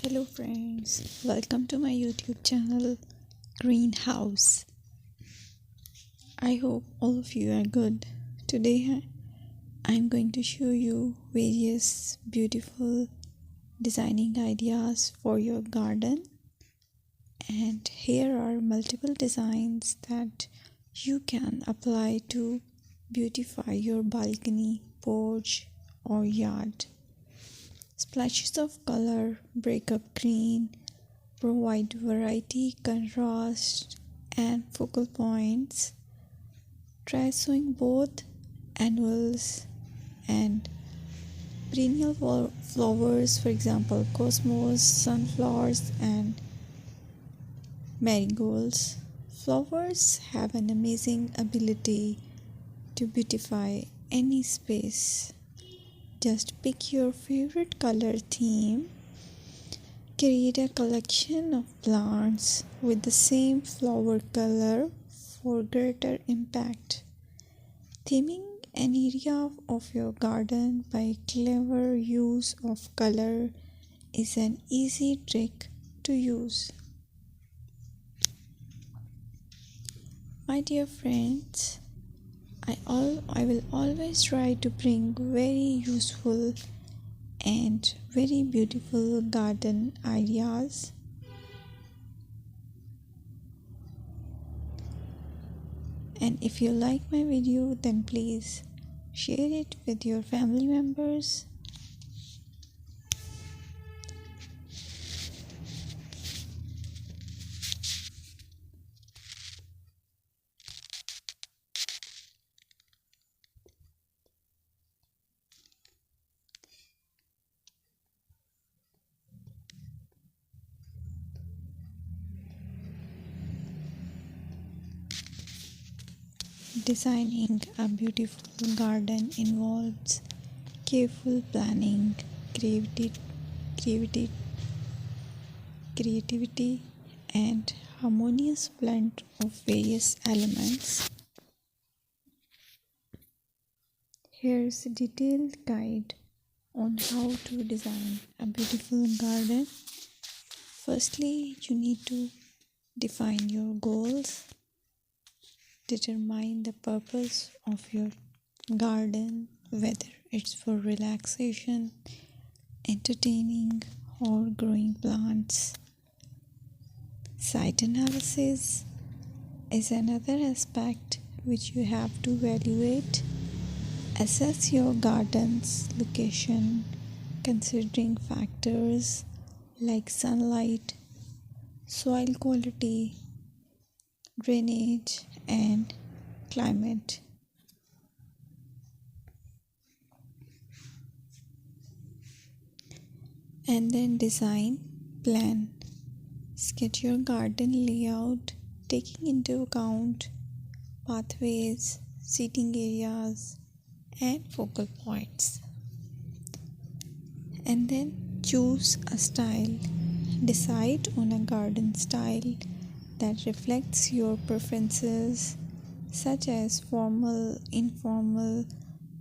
Hello friends, welcome to my YouTube channel Greenhouse. I hope all of you are good. Today I'm going to show you various beautiful designing ideas for your garden, and here are multiple designs that you can apply to beautify your balcony, porch or yard. Splashes of color break up green, provide variety, contrast, and focal points. Try sowing both annuals and perennial flowers, for example, cosmos, sunflowers, and marigolds. Flowers have an amazing ability to beautify any space. Just pick your favorite color theme. Create a collection of plants with the same flower color for greater impact. Theming an area of your garden by clever use of color is an easy trick to use. My dear friends, I will always try to bring very useful and very beautiful garden ideas. And if you like my video, then please share it with your family members. Designing a beautiful garden involves careful planning, creativity, creativity, and harmonious blend of various elements. Here's a detailed guide on how to design a beautiful garden. Firstly, you need to define your goals. Determine the purpose of your garden, whether it's for relaxation, entertaining, or growing plants. Site analysis is another aspect which you have to evaluate. Assess your garden's location, considering factors like sunlight, soil quality, drainage, and climate. And then design, plan. Sketch your garden layout, taking into account pathways, seating areas, and focal points. And then choose a style. Decide on a garden style that reflects your preferences, such as formal, informal,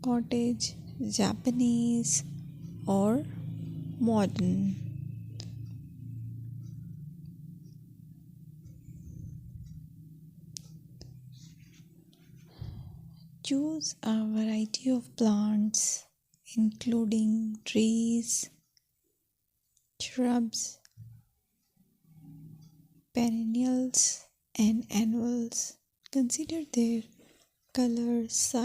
cottage, Japanese, or modern. Choose a variety of plants, including trees, shrubs, perennials, and annuals. Consider their color, size,